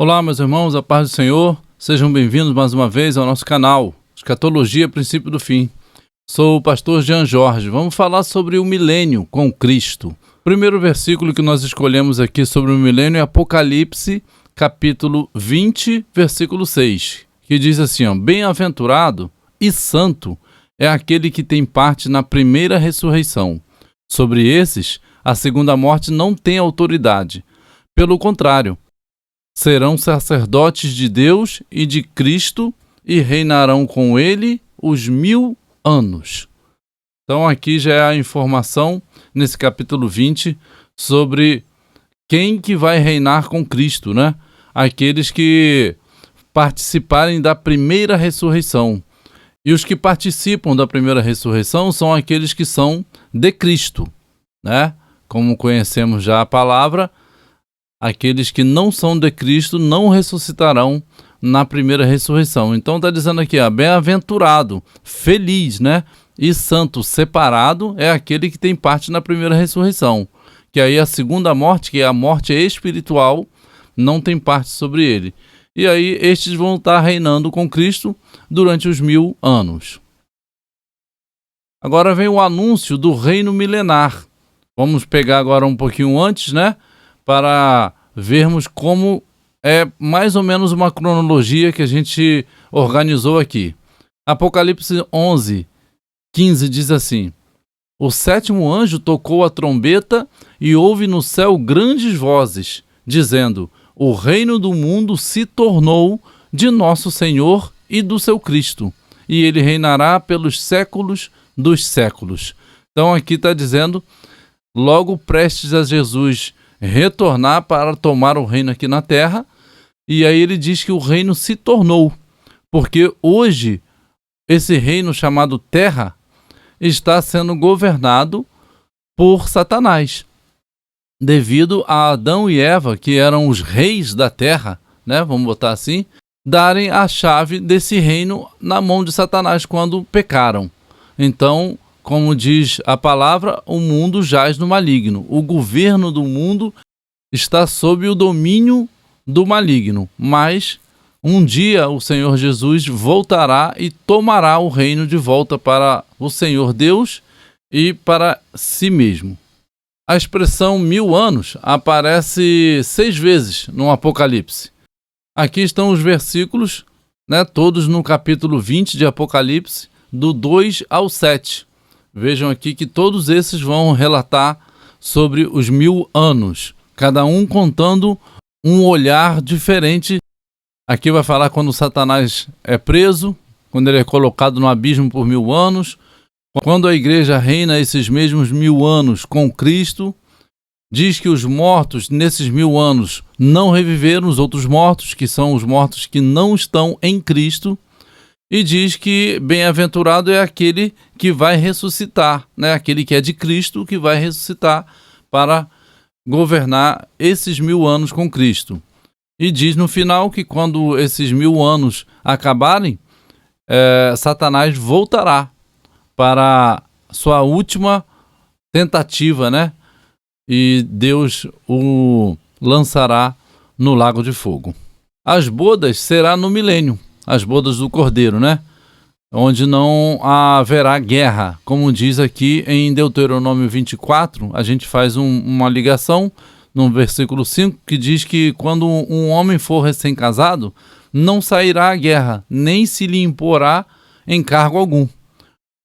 Olá, meus irmãos, a paz do Senhor. Sejam bem-vindos mais uma vez ao nosso canal, Escatologia, Princípio do Fim. Sou o pastor Jean Jorge. Vamos falar sobre o milênio com Cristo. O primeiro versículo que nós escolhemos aqui sobre o milênio é Apocalipse, capítulo 20, versículo 6, que diz assim, Bem-aventurado e santo é aquele que tem parte na primeira ressurreição. Sobre esses, a segunda morte não tem autoridade. Pelo contrário, serão sacerdotes de Deus e de Cristo e reinarão com ele os 1000 anos. Então aqui já é a informação nesse capítulo 20 sobre quem que vai reinar com Cristo, né? Aqueles que participarem da primeira ressurreição. E os que participam da primeira ressurreição são aqueles que são de Cristo, né? Como conhecemos já a palavra, aqueles que não são de Cristo não ressuscitarão na primeira ressurreição. Então está dizendo aqui, bem-aventurado, feliz, né? E santo, separado, é aquele que tem parte na primeira ressurreição. Que aí a segunda morte, que é a morte espiritual, não tem parte sobre ele. E aí estes vão estar reinando com Cristo durante os 1000 anos. Agora vem o anúncio do reino milenar. Vamos pegar agora um pouquinho antes, né? Para vermos como é mais ou menos uma cronologia que a gente organizou aqui. Apocalipse 11, 15 diz assim: O sétimo anjo tocou a trombeta e houve no céu grandes vozes, dizendo: O reino do mundo se tornou de nosso Senhor e do seu Cristo, e ele reinará pelos séculos dos séculos. Então aqui está dizendo, logo prestes a Jesus retornar para tomar o reino aqui na terra, e aí ele diz que o reino se tornou, porque hoje esse reino chamado terra está sendo governado por Satanás, devido a Adão e Eva, que eram os reis da terra, né, vamos botar assim, darem a chave desse reino na mão de Satanás quando pecaram. Então, como diz a palavra, o mundo jaz no maligno. O governo do mundo está sob o domínio do maligno. Mas um dia o Senhor Jesus voltará e tomará o reino de volta para o Senhor Deus e para si mesmo. A expressão 1000 anos aparece 6 vezes no Apocalipse. Aqui estão os versículos, né, todos no capítulo 20 de Apocalipse, do 2 ao 7. Vejam aqui que todos esses vão relatar sobre os 1000 anos, cada um contando um olhar diferente. Aqui vai falar quando Satanás é preso, quando ele é colocado no abismo por 1000 anos, quando a igreja reina esses mesmos 1000 anos com Cristo. Diz que os mortos nesses 1000 anos não reviveram, os outros mortos, que são os mortos que não estão em Cristo. E diz que bem-aventurado é aquele que vai ressuscitar, né? Aquele que é de Cristo, que vai ressuscitar para governar esses 1000 anos com Cristo. E diz no final que quando esses 1000 anos acabarem, Satanás voltará para sua última tentativa, né? E Deus o lançará no lago de fogo. As bodas será no milênio. As bodas do Cordeiro, né? Onde não haverá guerra. Como diz aqui em Deuteronômio 24, a gente faz uma ligação no versículo 5, que diz que quando um homem for recém-casado, não sairá à guerra, nem se lhe imporá encargo algum.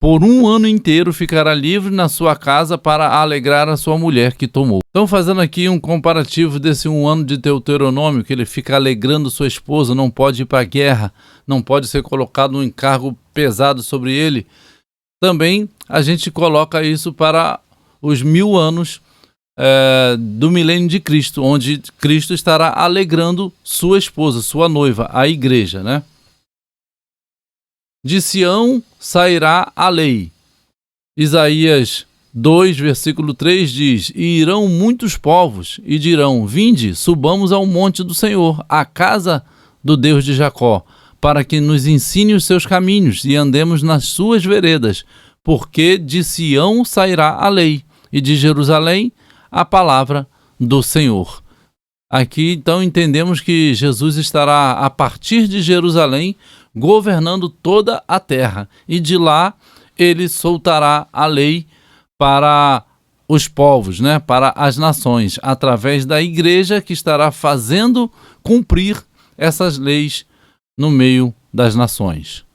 Por 1 ano inteiro ficará livre na sua casa para alegrar a sua mulher que tomou. Então, fazendo aqui um comparativo desse 1 ano de Deuteronômio, que ele fica alegrando sua esposa, não pode ir para a guerra, não pode ser colocado um encargo pesado sobre ele. Também a gente coloca isso para os 1000 anos do milênio de Cristo, onde Cristo estará alegrando sua esposa, sua noiva, a igreja, né? De Sião sairá a lei. Isaías 2, versículo 3 diz: E irão muitos povos e dirão: Vinde, subamos ao monte do Senhor, à casa do Deus de Jacó, para que nos ensine os seus caminhos e andemos nas suas veredas, porque de Sião sairá a lei, e de Jerusalém a palavra do Senhor. Aqui, então, entendemos que Jesus estará, a partir de Jerusalém, governando toda a terra. E de lá, ele soltará a lei para os povos, né? Para as nações, através da igreja que estará fazendo cumprir essas leis no meio das nações.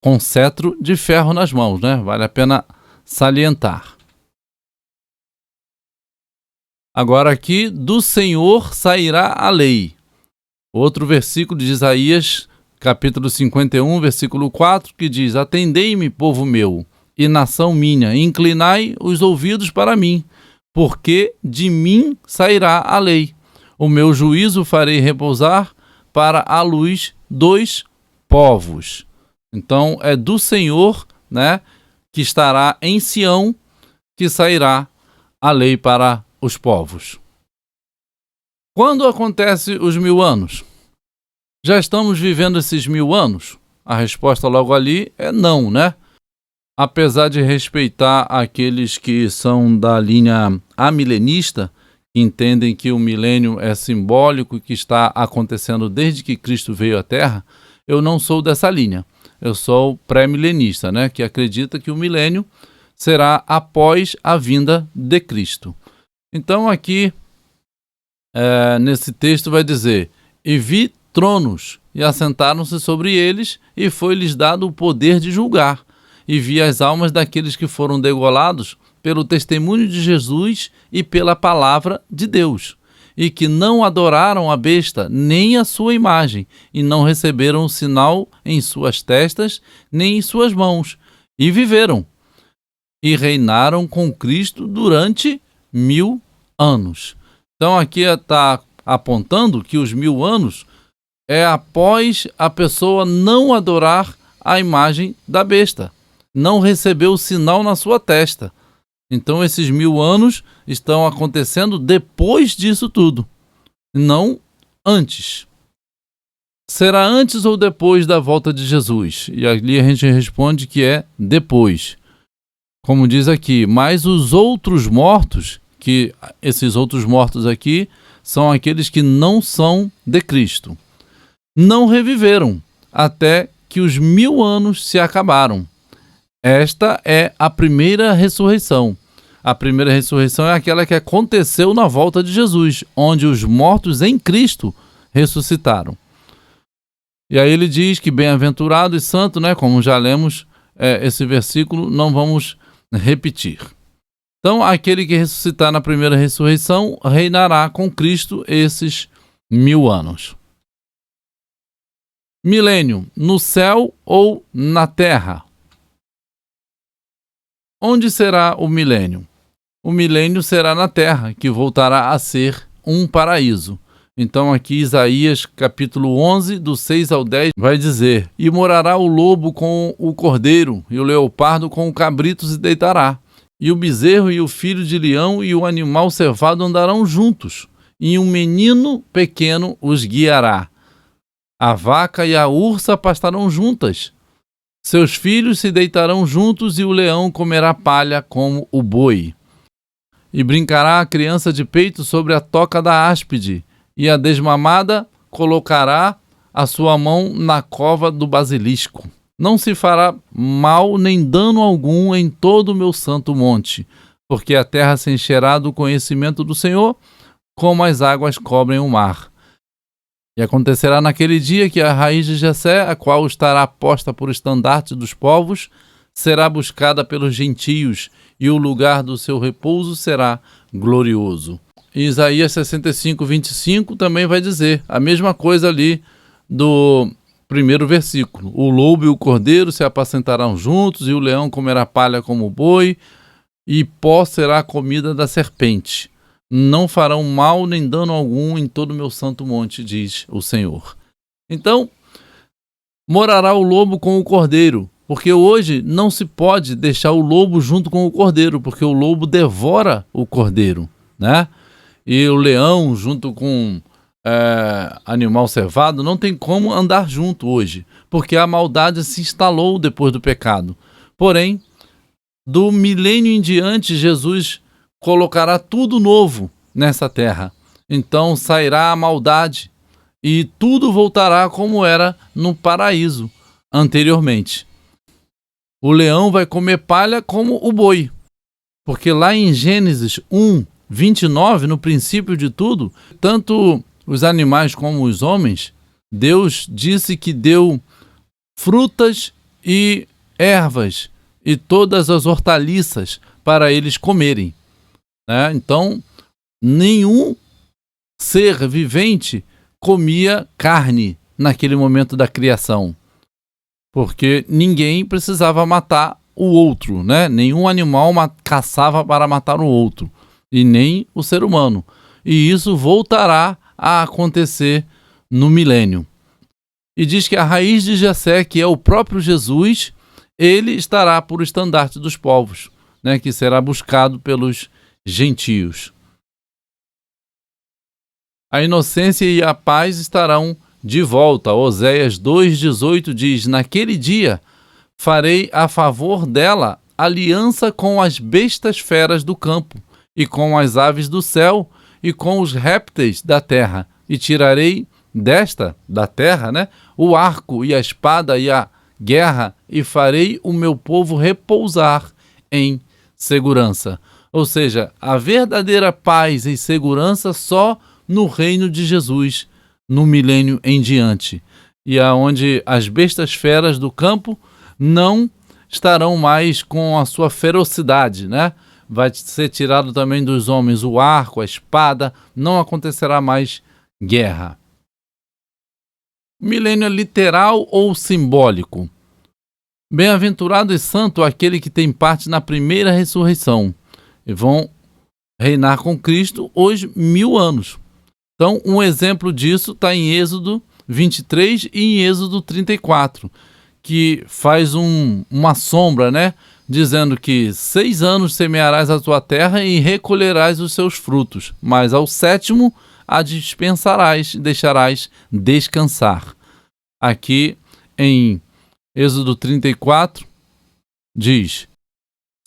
Com cetro de ferro nas mãos, né? Vale a pena salientar. Agora aqui, do Senhor sairá a lei. Outro versículo de Isaías, capítulo 51, versículo 4, que diz: Atendei-me, povo meu, e nação minha, inclinai os ouvidos para mim, porque de mim sairá a lei. O meu juízo farei repousar para a luz dos povos. Então é do Senhor, né, que estará em Sião, que sairá a lei para os povos. Quando acontece os 1000 anos? Já estamos vivendo esses 1000 anos? A resposta logo ali é não, né? Apesar de respeitar aqueles que são da linha amilenista, que entendem que o milênio é simbólico e que está acontecendo desde que Cristo veio à Terra, eu não sou dessa linha. Eu sou pré-milenista, né? Que acredita que o milênio será após a vinda de Cristo. Então aqui, nesse texto vai dizer: E vi tronos, e assentaram-se sobre eles, e foi-lhes dado o poder de julgar. E vi as almas daqueles que foram degolados pelo testemunho de Jesus e pela palavra de Deus, e que não adoraram a besta, nem a sua imagem, e não receberam o sinal em suas testas, nem em suas mãos, e viveram, e reinaram com Cristo durante 1000 anos. Então aqui está apontando que os 1000 anos é após a pessoa não adorar a imagem da besta, não receber o sinal na sua testa. Então esses 1000 anos estão acontecendo depois disso tudo, não antes. Será antes ou depois da volta de Jesus? E ali a gente responde que é depois. Como diz aqui, mas os outros mortos, que esses outros mortos aqui são aqueles que não são de Cristo, não reviveram até que os 1000 anos se acabaram. Esta é a primeira ressurreição. A primeira ressurreição é aquela que aconteceu na volta de Jesus, onde os mortos em Cristo ressuscitaram. E aí ele diz que bem-aventurado e santo, né? Como já lemos esse versículo, não vamos repetir. Então, aquele que ressuscitar na primeira ressurreição reinará com Cristo esses 1000 anos. Milênio, no céu ou na terra? Onde será o milênio? O milênio será na terra, que voltará a ser um paraíso. Então aqui Isaías capítulo 11, do 6 ao 10, vai dizer: E morará o lobo com o cordeiro, e o leopardo com o cabrito se deitará. E o bezerro e o filho de leão e o animal cevado andarão juntos, e um menino pequeno os guiará. A vaca e a ursa pastarão juntas. Seus filhos se deitarão juntos, e o leão comerá palha como o boi. E brincará a criança de peito sobre a toca da áspide, e a desmamada colocará a sua mão na cova do basilisco. Não se fará mal nem dano algum em todo o meu santo monte, porque a terra se encherá do conhecimento do Senhor, como as águas cobrem o mar. E acontecerá naquele dia que a raiz de Jessé, a qual estará posta por estandarte dos povos, será buscada pelos gentios, e o lugar do seu repouso será glorioso. E Isaías 65, 25 também vai dizer a mesma coisa ali do primeiro versículo. O lobo e o cordeiro se apacentarão juntos, e o leão comerá palha como o boi, e pó será a comida da serpente. Não farão mal nem dano algum em todo o meu santo monte, diz o Senhor. Então, morará o lobo com o cordeiro, porque hoje não se pode deixar o lobo junto com o cordeiro, porque o lobo devora o cordeiro, né? E o leão junto com animal cevado não tem como andar junto hoje, porque a maldade se instalou depois do pecado. Porém, do milênio em diante, Jesus colocará tudo novo nessa terra. então sairá a maldade e tudo voltará como era no paraíso anteriormente. O leão vai comer palha como o boi, porque lá em Gênesis 1:29, no princípio de tudo, tanto os animais como os homens, Deus disse que deu frutas e ervas e todas as hortaliças para eles comerem, né? Então, nenhum ser vivente comia carne naquele momento da criação, porque ninguém precisava matar o outro, né? Nenhum animal caçava para matar o outro, e nem o ser humano. E isso voltará a acontecer no milênio. E diz que a raiz de Jessé, que é o próprio Jesus, ele estará por estandarte dos povos, né? Que será buscado pelos gentios. A inocência e a paz estarão de volta. Oséias 2:18 diz: naquele dia farei a favor dela aliança com as bestas feras do campo, e com as aves do céu, e com os répteis da terra, e tirarei da terra, né, o arco e a espada e a guerra, e farei o meu povo repousar em segurança. Ou seja, a verdadeira paz e segurança só no reino de Jesus, no milênio em diante, e aonde as bestas feras do campo não estarão mais com a sua ferocidade, né? Vai ser tirado também dos homens o arco, a espada, não acontecerá mais guerra. Milênio é literal ou simbólico? Bem-aventurado e santo aquele que tem parte na primeira ressurreição, e vão reinar com Cristo os 1000 anos. Então, um exemplo disso está em Êxodo 23 e em Êxodo 34, que faz uma sombra, né? Dizendo que 6 anos semearás a tua terra e recolherás os seus frutos, mas ao 7º a dispensarás e deixarás descansar. Aqui em Êxodo 34 diz: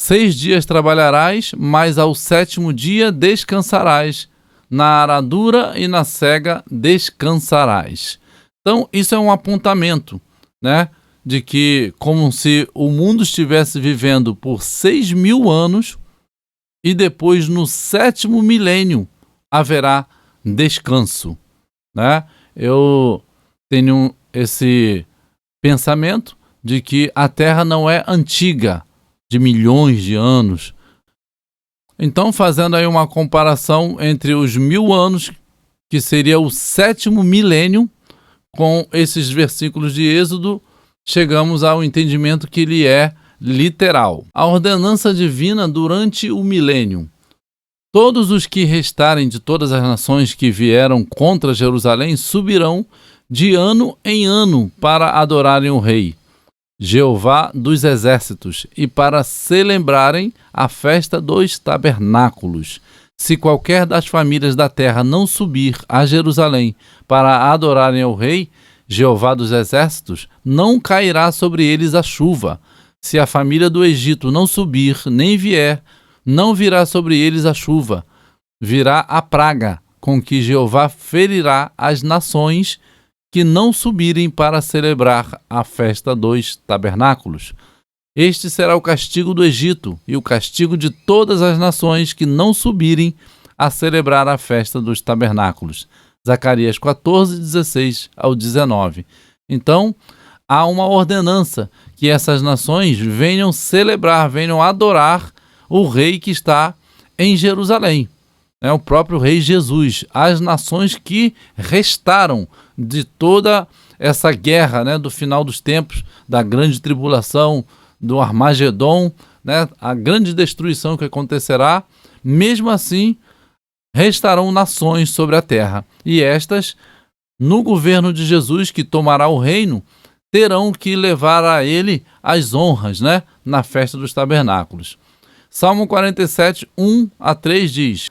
6 dias trabalharás, mas ao 7º dia descansarás. Na aradura e na cega descansarás. Então, isso é um apontamento, né? De que, como se o mundo estivesse vivendo por 6.000 anos e depois no 7º milênio haverá descanso, né? Eu tenho esse pensamento de que a Terra não é antiga, de milhões de anos. Então, fazendo aí uma comparação entre os 1000 anos, que seria o 7º milênio, com esses versículos de Êxodo, chegamos ao entendimento que ele é literal. A ordenança divina durante o milênio. Todos os que restarem de todas as nações que vieram contra Jerusalém subirão de ano em ano para adorarem o Rei, Jeová dos exércitos, e para celebrarem a festa dos tabernáculos. Se qualquer das famílias da terra não subir a Jerusalém para adorarem ao Rei, Jeová dos exércitos, não cairá sobre eles a chuva. Se a família do Egito não subir, nem vier, não virá sobre eles a chuva. Virá a praga, com que Jeová ferirá as nações que não subirem para celebrar a festa dos tabernáculos. Este será o castigo do Egito e o castigo de todas as nações que não subirem a celebrar a festa dos tabernáculos. Zacarias 14:16 ao 19. Então, há uma ordenança que essas nações venham celebrar, venham adorar o Rei que está em Jerusalém. É o próprio Rei Jesus. As nações que restaram de toda essa guerra, né, do final dos tempos, da grande tribulação, do Armagedon, né, a grande destruição que acontecerá, mesmo assim, restarão nações sobre a terra. E estas, no governo de Jesus, que tomará o reino, terão que levar a ele as honras, né, na festa dos tabernáculos. Salmo 47, 1 a 3 diz: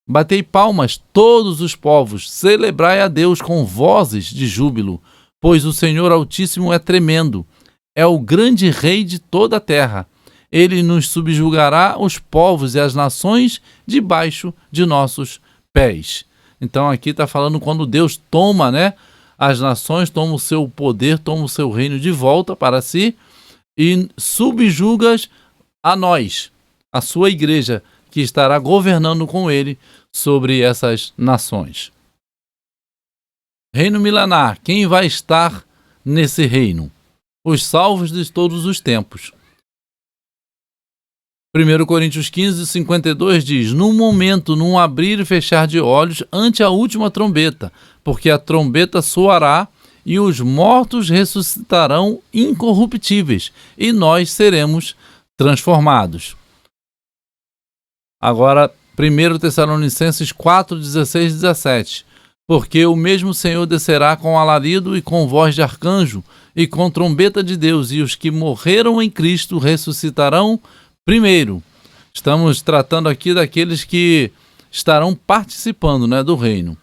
batei palmas todos os povos, celebrai a Deus com vozes de júbilo, pois o Senhor Altíssimo é tremendo, é o grande Rei de toda a terra. Ele nos subjugará os povos e as nações debaixo de nossos pés. Então aqui está falando quando Deus toma, né, as nações, toma o seu poder, toma o seu reino de volta para si e subjuga a nós, a sua igreja, que estará governando com ele sobre essas nações. Reino milenar, quem vai estar nesse reino? Os salvos de todos os tempos. 1 Coríntios 15, 52 diz: num momento, num abrir e fechar de olhos, ante a última trombeta, porque a trombeta soará e os mortos ressuscitarão incorruptíveis, e nós seremos transformados. Agora, 1 Tessalonicenses 4, 16 e 17. Porque o mesmo Senhor descerá com alarido e com voz de arcanjo e com trombeta de Deus, e os que morreram em Cristo ressuscitarão primeiro. Estamos tratando aqui daqueles que estarão participando, né, do reino.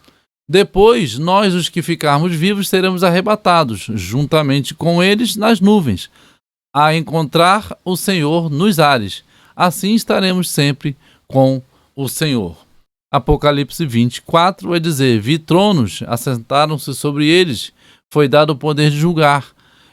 Depois, nós, os que ficarmos vivos, seremos arrebatados, juntamente com eles, nas nuvens, a encontrar o Senhor nos ares. Assim estaremos sempre com o Senhor. Apocalipse 24 vai dizer: vi tronos, assentaram-se sobre eles, foi dado o poder de julgar.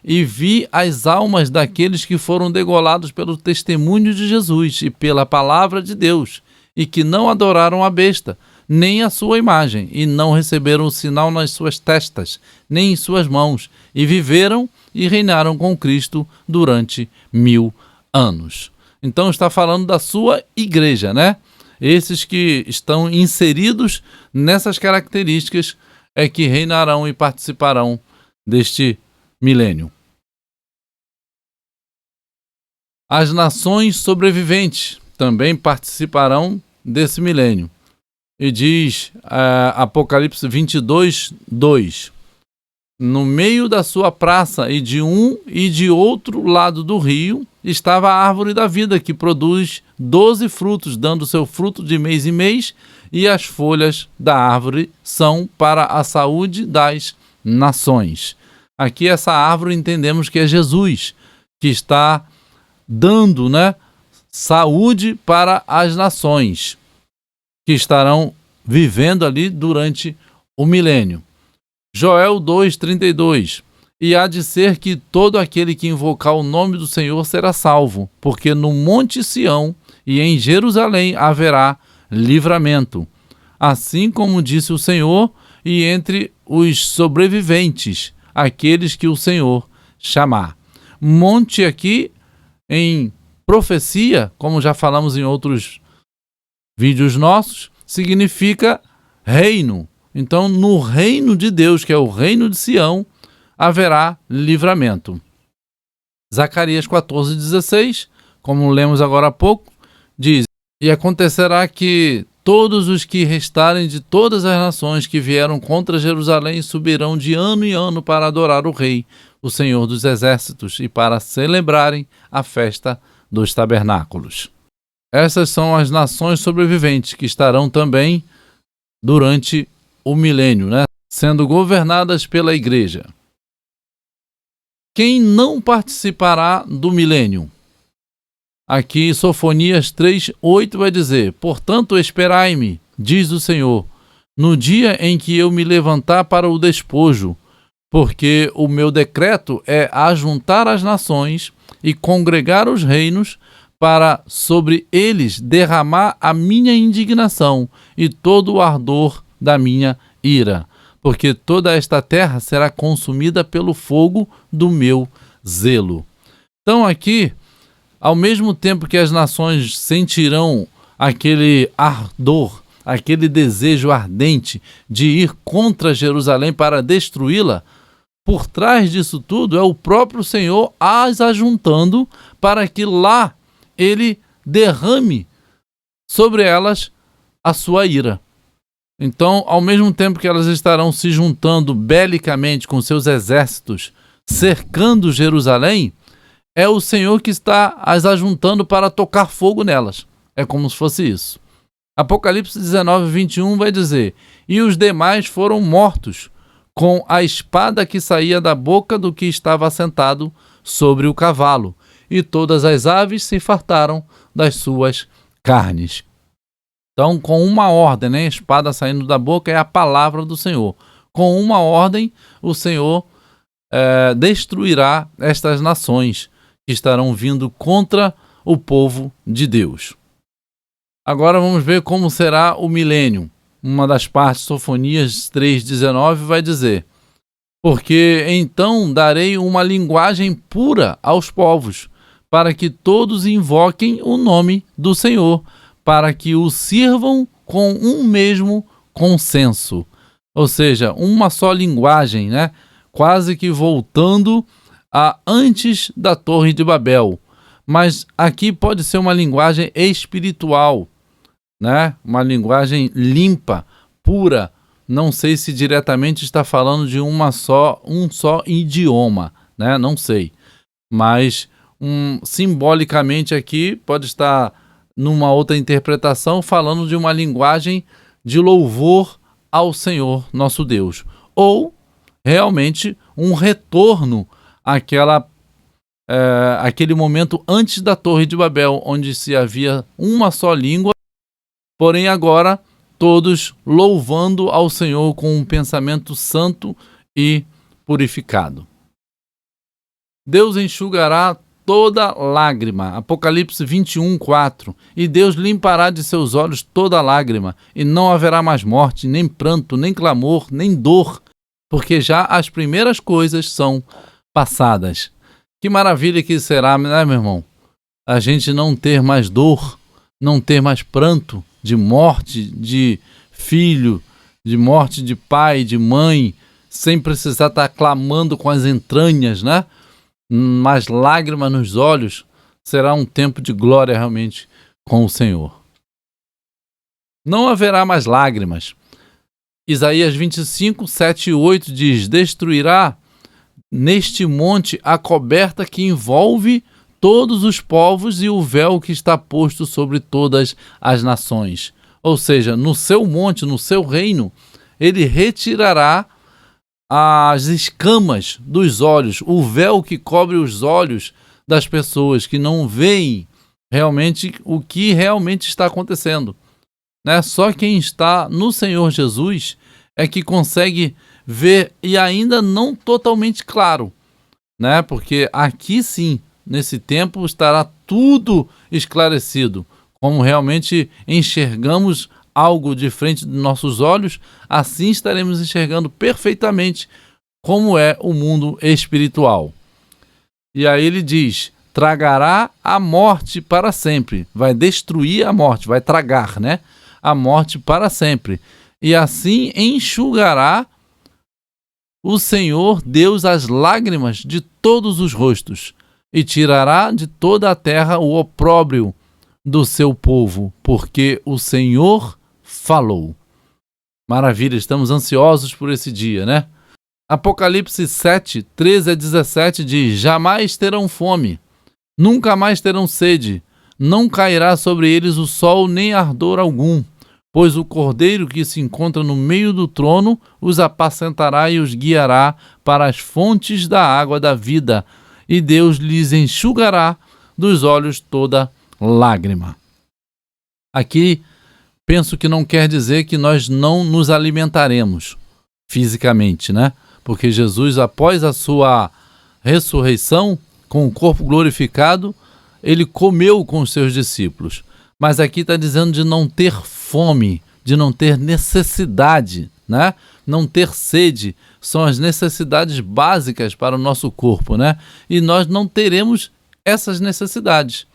E vi as almas daqueles que foram degolados pelo testemunho de Jesus e pela palavra de Deus, e que não adoraram a besta, nem a sua imagem, e não receberam o sinal nas suas testas, nem em suas mãos, e viveram e reinaram com Cristo durante 1000 anos. Então está falando da sua igreja, né? Esses que estão inseridos nessas características é que reinarão e participarão deste milênio. As nações sobreviventes também participarão desse milênio. E diz Apocalipse 22, 2: no meio da sua praça e de um e de outro lado do rio estava a árvore da vida, que produz 12 frutos, dando seu fruto de mês em mês, e as folhas da árvore são para a saúde das nações. Aqui essa árvore entendemos que é Jesus, que está dando, né, saúde para as nações que estarão vivendo ali durante o milênio. Joel 2:32: e há de ser que todo aquele que invocar o nome do Senhor será salvo, porque no monte Sião e em Jerusalém haverá livramento, assim como disse o Senhor, e entre os sobreviventes, aqueles que o Senhor chamar. Monte aqui, em profecia, como já falamos em outros vídeos nossos, significa reino. Então, no reino de Deus, que é o reino de Sião, haverá livramento. Zacarias 14:16, como lemos agora há pouco, diz: e acontecerá que todos os que restarem de todas as nações que vieram contra Jerusalém subirão de ano em ano para adorar o Rei, o Senhor dos Exércitos, e para celebrarem a festa dos tabernáculos. Essas são as nações sobreviventes que estarão também durante o milênio, né, sendo governadas pela igreja. Quem não participará do milênio? Aqui Sofonias 3:8 vai dizer: portanto esperai-me, diz o Senhor, no dia em que eu me levantar para o despojo, porque o meu decreto é ajuntar as nações e congregar os reinos, para sobre eles derramar a minha indignação e todo o ardor da minha ira, porque toda esta terra será consumida pelo fogo do meu zelo. Então aqui, ao mesmo tempo que as nações sentirão aquele ardor, aquele desejo ardente de ir contra Jerusalém para destruí-la, por trás disso tudo é o próprio Senhor as ajuntando para que lá ele derrame sobre elas a sua ira. Então, ao mesmo tempo que elas estarão se juntando belicamente com seus exércitos, cercando Jerusalém, é o Senhor que está as ajuntando para tocar fogo nelas. É como se fosse isso. Apocalipse 19:21 vai dizer: e os demais foram mortos com a espada que saía da boca do que estava assentado sobre o cavalo, e todas as aves se fartaram das suas carnes. Então, com uma ordem, né? A espada saindo da boca é a palavra do Senhor. Com uma ordem, o Senhor destruirá estas nações que estarão vindo contra o povo de Deus. Agora vamos ver como será o milênio. Uma das partes, Sofonias 3,19, vai dizer: porque então darei uma linguagem pura aos povos, para que todos invoquem o nome do Senhor, para que o sirvam com um mesmo consenso. Ou seja, uma só linguagem, né? Quase que voltando a antes da Torre de Babel. Mas aqui pode ser uma linguagem espiritual, né? Uma linguagem limpa, pura. Não sei se diretamente está falando de um só idioma, né? Não sei. Mas simbolicamente aqui pode estar numa outra interpretação falando de uma linguagem de louvor ao Senhor nosso Deus. Ou realmente um retorno àquele momento antes da Torre de Babel, onde se havia uma só língua, porém agora todos louvando ao Senhor com um pensamento santo e purificado. Deus enxugará toda lágrima. Apocalipse 21:4. E Deus limpará de seus olhos toda lágrima, e não haverá mais morte, nem pranto, nem clamor, nem dor, porque já as primeiras coisas são passadas. Que maravilha que será, né, meu irmão? A gente não ter mais dor, não ter mais pranto de morte de filho, de morte de pai, de mãe, sem precisar estar clamando com as entranhas, né? Mas lágrimas nos olhos. Será um tempo de glória realmente com o Senhor. Não haverá mais lágrimas. Isaías 25, 7 e 8 diz: destruirá neste monte a coberta que envolve todos os povos e o véu que está posto sobre todas as nações. Ou seja, no seu monte, no seu reino, ele retirará as escamas dos olhos, o véu que cobre os olhos das pessoas que não veem realmente o que realmente está acontecendo, né? Só quem está no Senhor Jesus é que consegue ver, e ainda não totalmente claro, né? Porque aqui sim, nesse tempo, estará tudo esclarecido, como realmente enxergamos algo de frente dos nossos olhos, assim estaremos enxergando perfeitamente como é o mundo espiritual. E aí ele diz: tragará a morte para sempre. Vai destruir a morte, vai tragar, né? A morte para sempre. E assim enxugará o Senhor Deus as lágrimas de todos os rostos, e tirará de toda a terra o opróbrio do seu povo, porque o Senhor falou. Maravilha, estamos ansiosos por esse dia, né? Apocalipse 7, 13 a 17 diz: jamais terão fome, nunca mais terão sede, não cairá sobre eles o sol nem ardor algum, pois o Cordeiro que se encontra no meio do trono os apacentará e os guiará para as fontes da água da vida, e Deus lhes enxugará dos olhos toda lágrima. Aqui, penso que não quer dizer que nós não nos alimentaremos fisicamente, né? Porque Jesus, após a sua ressurreição, com o corpo glorificado, ele comeu com os seus discípulos. Mas aqui está dizendo de não ter fome, de não ter necessidade, né? Não ter sede, são as necessidades básicas para o nosso corpo, né? E nós não teremos essas necessidades.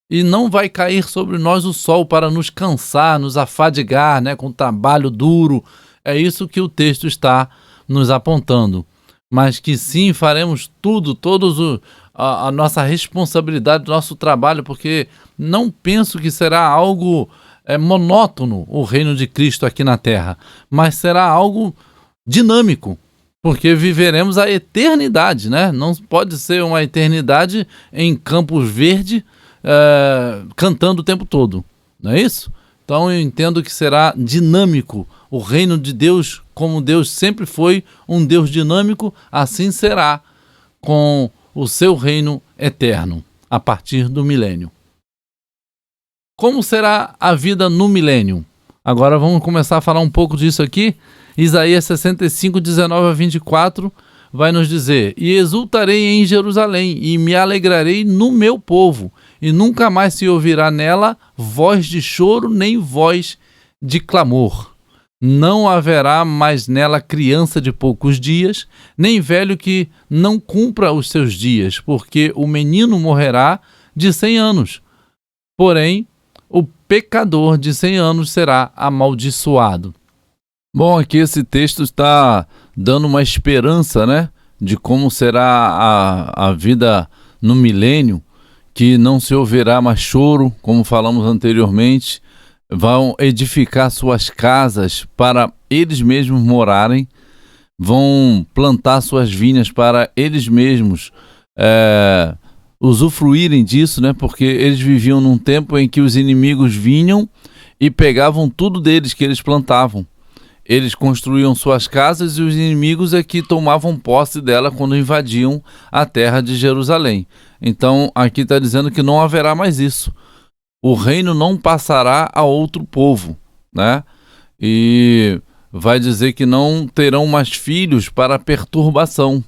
E não vai cair sobre nós o sol para nos cansar, nos afadigar, né? Com trabalho duro. É isso que o texto está nos apontando. Mas que sim, faremos tudo, a nossa responsabilidade, nosso trabalho, porque não penso que será algo monótono o reino de Cristo aqui na terra, mas será algo dinâmico, porque viveremos a eternidade, né? Não pode ser uma eternidade em Campos Verde, cantando o tempo todo, não é isso? Então eu entendo que será dinâmico o reino de Deus, como Deus sempre foi um Deus dinâmico, assim será com o seu reino eterno, a partir do milênio. Como será a vida no milênio? Agora vamos começar a falar um pouco disso aqui. Isaías 65, 19 a 24 vai nos dizer: E exultarei em Jerusalém, e me alegrarei no meu povo, e nunca mais se ouvirá nela voz de choro, nem voz de clamor. Não haverá mais nela criança de poucos dias, nem velho que não cumpra os seus dias, porque o menino morrerá de 100 anos. Porém, o pecador de 100 anos será amaldiçoado. Bom, aqui esse texto está dando uma esperança, né, de como será a vida no milênio, que não se ouvirá mais choro, como falamos anteriormente. Vão edificar suas casas para eles mesmos morarem, vão plantar suas vinhas para eles mesmos usufruírem disso, né? Porque eles viviam num tempo em que os inimigos vinham e pegavam tudo deles que eles plantavam. Eles construíam suas casas e os inimigos é que tomavam posse dela quando invadiam a terra de Jerusalém. Então aqui está dizendo que não haverá mais isso. O reino não passará a outro povo, né? E vai dizer que não terão mais filhos para perturbação,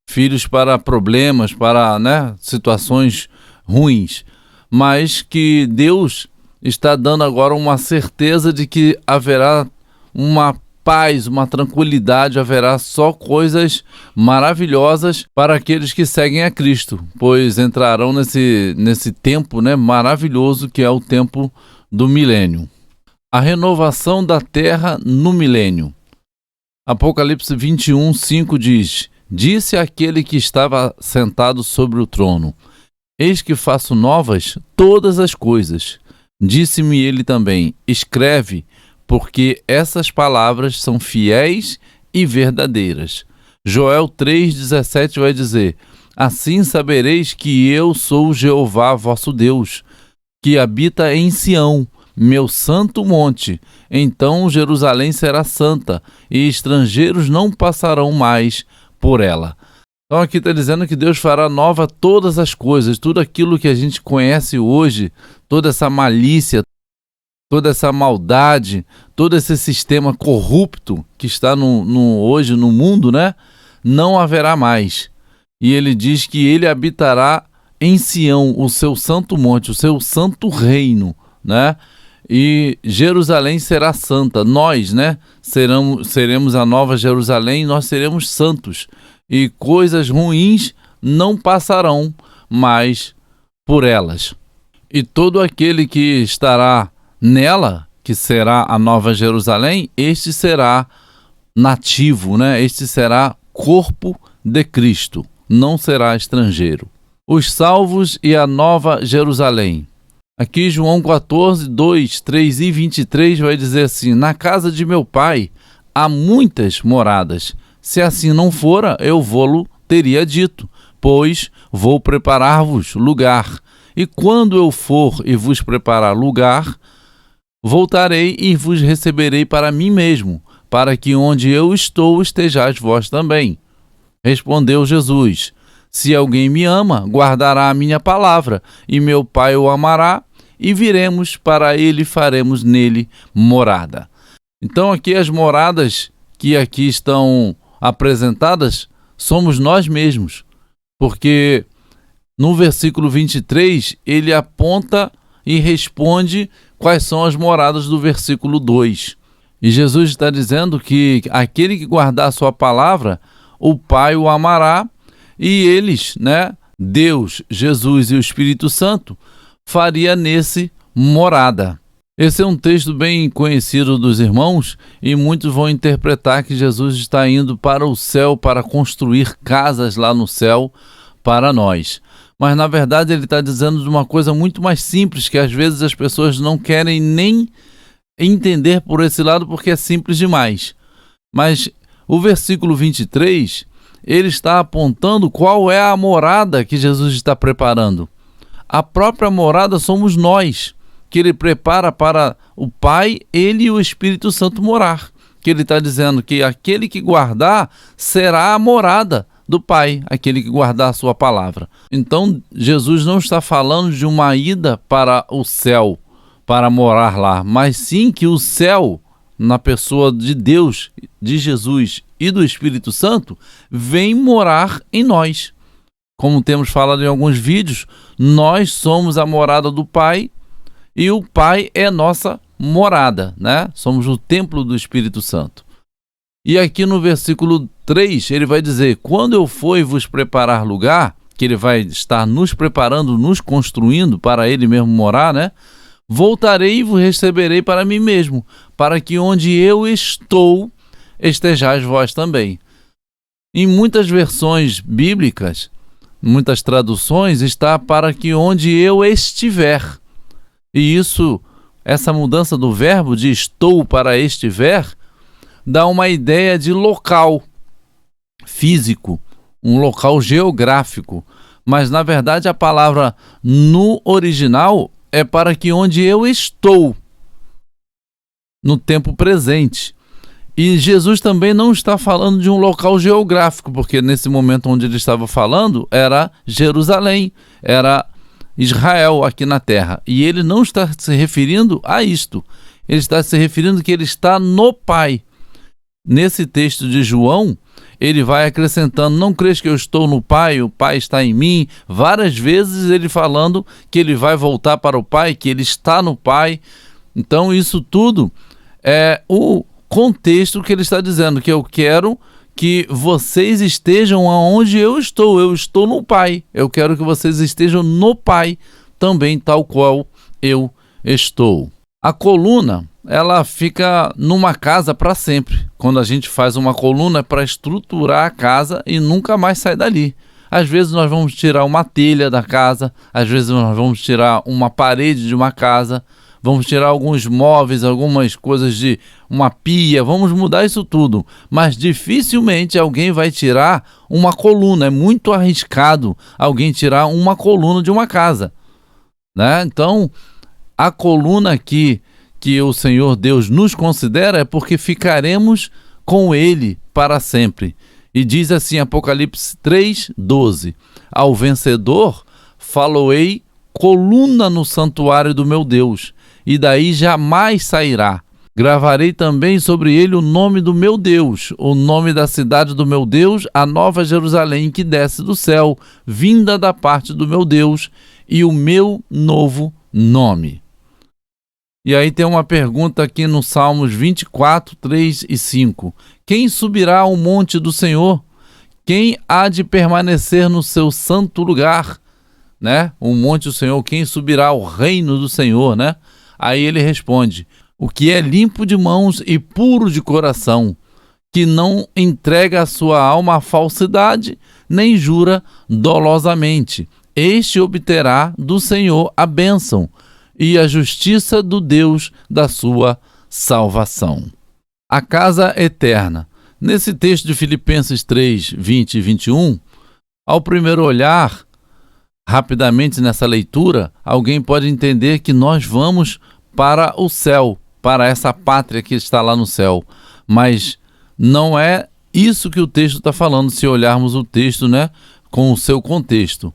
filhos para problemas, para, né, situações ruins, mas que Deus está dando agora uma certeza de que haverá uma paz, uma tranquilidade, haverá só coisas maravilhosas para aqueles que seguem a Cristo, pois entrarão nesse tempo, né, maravilhoso que é o tempo do milênio. A renovação da terra no milênio. Apocalipse 21, 5 diz: Disse aquele que estava sentado sobre o trono: Eis que faço novas todas as coisas. Disse-me ele também: Escreve, porque essas palavras são fiéis e verdadeiras. Joel 3,17 vai dizer: Assim sabereis que eu sou Jeová vosso Deus, que habita em Sião, meu santo monte. Então Jerusalém será santa, e estrangeiros não passarão mais por ela. Então aqui está dizendo que Deus fará nova todas as coisas, tudo aquilo que a gente conhece hoje, toda essa malícia, toda essa maldade, todo esse sistema corrupto que está hoje no mundo, né? Não haverá mais. E ele diz que ele habitará em Sião, o seu santo monte, o seu santo reino, né? E Jerusalém será santa. Nós, né, seremos a nova Jerusalém, nós seremos santos. E coisas ruins não passarão mais por elas. E todo aquele que estará nela, que será a nova Jerusalém, este será nativo, né? Este será corpo de Cristo, não será estrangeiro. Os salvos e a nova Jerusalém. Aqui João 14, 2, 3 e 23 vai dizer assim: Na casa de meu pai há muitas moradas. Se assim não fora, eu vô-lo teria dito, pois vou preparar-vos lugar. E quando eu for e vos preparar lugar, voltarei e vos receberei para mim mesmo, para que onde eu estou estejais vós também. Respondeu Jesus: Se alguém me ama, guardará a minha palavra, e meu Pai o amará, e viremos para ele e faremos nele morada. Então aqui as moradas que aqui estão apresentadas somos nós mesmos, porque no versículo 23 ele aponta e responde quais são as moradas do versículo 2. E Jesus está dizendo que aquele que guardar a sua palavra, o Pai o amará, e eles, né, Deus, Jesus e o Espírito Santo, faria nesse morada. Esse é um texto bem conhecido dos irmãos e muitos vão interpretar que Jesus está indo para o céu para construir casas lá no céu para nós. Mas na verdade ele está dizendo de uma coisa muito mais simples, que às vezes as pessoas não querem nem entender por esse lado porque é simples demais. Mas o versículo 23, ele está apontando qual é a morada que Jesus está preparando. A própria morada somos nós, que ele prepara para o Pai, ele e o Espírito Santo morar. Que ele está dizendo que aquele que guardar será a morada do Pai, aquele que guardar a sua palavra. Então, Jesus não está falando de uma ida para o céu, para morar lá, mas sim que o céu, na pessoa de Deus, de Jesus e do Espírito Santo, vem morar em nós. Como temos falado em alguns vídeos, nós somos a morada do Pai e o Pai é nossa morada, né? Somos o templo do Espírito Santo. E aqui no versículo 3, ele vai dizer: quando eu for e vos preparar lugar, que ele vai estar nos preparando, nos construindo para ele mesmo morar, né? Voltarei e vos receberei para mim mesmo, para que onde eu estou, estejais vós também. Em muitas versões bíblicas, muitas traduções, está para que onde eu estiver. E essa mudança do verbo de estou para estiver, dá uma ideia de local físico, um local geográfico. Mas, na verdade, a palavra no original é para que onde eu estou, no tempo presente. E Jesus também não está falando de um local geográfico, porque nesse momento onde ele estava falando era Jerusalém, era Israel aqui na terra. E ele não está se referindo a isto. Ele está se referindo que ele está no Pai. Nesse texto de João, ele vai acrescentando: não crês que eu estou no Pai, o Pai está em mim. Várias vezes ele falando que ele vai voltar para o Pai, que ele está no Pai. Então isso tudo é o contexto que ele está dizendo, que eu quero que vocês estejam aonde eu estou no Pai. Eu quero que vocês estejam no Pai, também tal qual eu estou. A coluna, ela fica numa casa para sempre. Quando a gente faz uma coluna é para estruturar a casa e nunca mais sai dali. Às vezes nós vamos tirar uma telha da casa, às vezes nós vamos tirar uma parede de uma casa, vamos tirar alguns móveis, algumas coisas de uma pia, vamos mudar isso tudo. Mas dificilmente alguém vai tirar uma coluna. É muito arriscado alguém tirar uma coluna de uma casa, né? Então, a coluna aqui que o Senhor Deus nos considera é porque ficaremos com Ele para sempre. E diz assim, Apocalipse 3:12: ao vencedor faloei coluna no santuário do meu Deus, e daí jamais sairá. Gravarei também sobre ele o nome do meu Deus, o nome da cidade do meu Deus, a nova Jerusalém que desce do céu, vinda da parte do meu Deus, e o meu novo nome. E aí tem uma pergunta aqui no Salmos 24, 3 e 5. Quem subirá ao monte do Senhor? Quem há de permanecer no seu santo lugar? Né? O monte do Senhor, quem subirá ao reino do Senhor, né? Aí ele responde: o que é limpo de mãos e puro de coração, que não entrega a sua alma à falsidade, nem jura dolosamente. Este obterá do Senhor a bênção e a justiça do Deus da sua salvação. A casa eterna. Nesse texto de Filipenses 3, 20 e 21, ao primeiro olhar, rapidamente nessa leitura, alguém pode entender que nós vamos para o céu, para essa pátria que está lá no céu. Mas não é isso que o texto está falando, se olharmos o texto, né, com o seu contexto.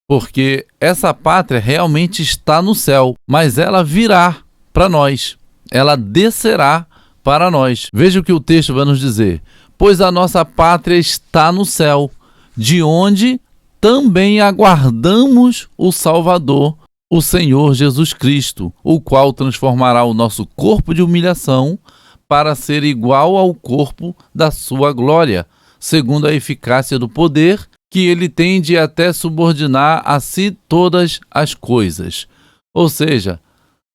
Porque essa pátria realmente está no céu, mas ela virá para nós, ela descerá para nós. Veja o que o texto vai nos dizer: pois a nossa pátria está no céu, de onde também aguardamos o Salvador, o Senhor Jesus Cristo, o qual transformará o nosso corpo de humilhação para ser igual ao corpo da sua glória, segundo a eficácia do poder que ele tem de até subordinar a si todas as coisas. Ou seja,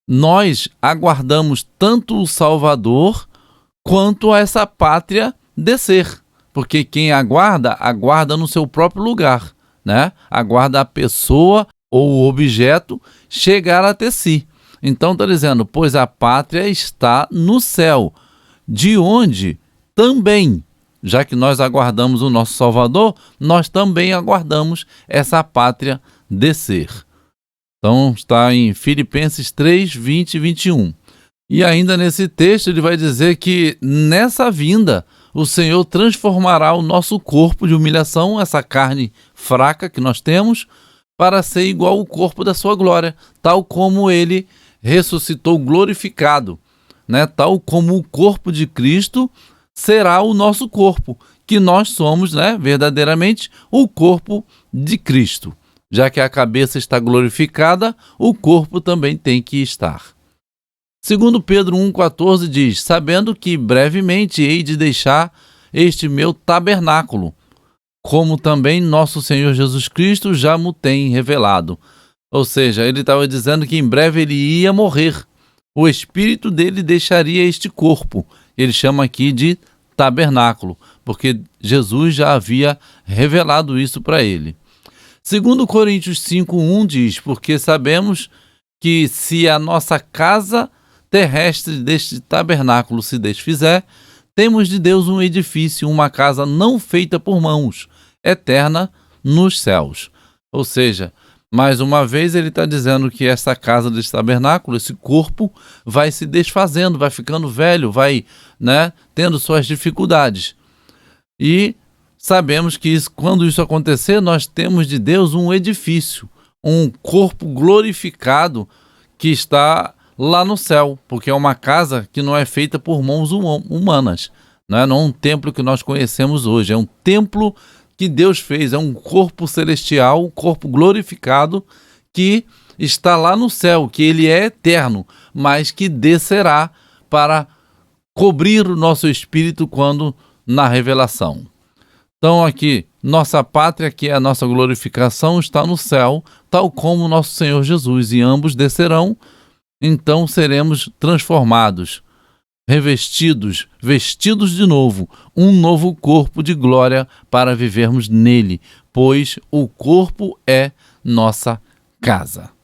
nós aguardamos tanto o Salvador quanto essa pátria descer, porque quem aguarda, aguarda no seu próprio lugar, né? Aguarda a pessoa ou o objeto chegar até si. Então está dizendo, pois a pátria está no céu, de onde também, já que nós aguardamos o nosso Salvador, nós também aguardamos essa pátria descer. Então está em Filipenses 3, 20 e 21. E ainda nesse texto ele vai dizer que nessa vinda o Senhor transformará o nosso corpo de humilhação, essa carne fraca que nós temos, para ser igual ao corpo da sua glória, tal como ele ressuscitou glorificado, né? Tal como o corpo de Cristo será o nosso corpo, que nós somos, né, verdadeiramente o corpo de Cristo. Já que a cabeça está glorificada, o corpo também tem que estar. Segundo Pedro 1,14 diz: sabendo que brevemente hei de deixar este meu tabernáculo, como também nosso Senhor Jesus Cristo já me tem revelado. Ou seja, ele estava dizendo que em breve ele ia morrer. O espírito dele deixaria este corpo. Ele chama aqui de tabernáculo, porque Jesus já havia revelado isso para ele. Segundo Coríntios 5,1 diz: porque sabemos que se a nossa casa terrestre deste tabernáculo se desfizer, temos de Deus um edifício, uma casa não feita por mãos, eterna nos céus. Ou seja, mais uma vez ele está dizendo que essa casa desse tabernáculo, esse corpo, vai se desfazendo, vai ficando velho, vai, né, tendo suas dificuldades. E sabemos que quando isso acontecer, nós temos de Deus um edifício, um corpo glorificado que está lá no céu, porque é uma casa que não é feita por mãos humanas, não é um templo que nós conhecemos hoje, é um templo que Deus fez, é um corpo celestial, um corpo glorificado que está lá no céu, que ele é eterno, mas que descerá para cobrir o nosso espírito quando na revelação. Então aqui, nossa pátria, que é a nossa glorificação, está no céu, tal como nosso Senhor Jesus, e ambos descerão. Então seremos transformados, revestidos, vestidos de novo, um novo corpo de glória para vivermos nele, pois o corpo é nossa casa.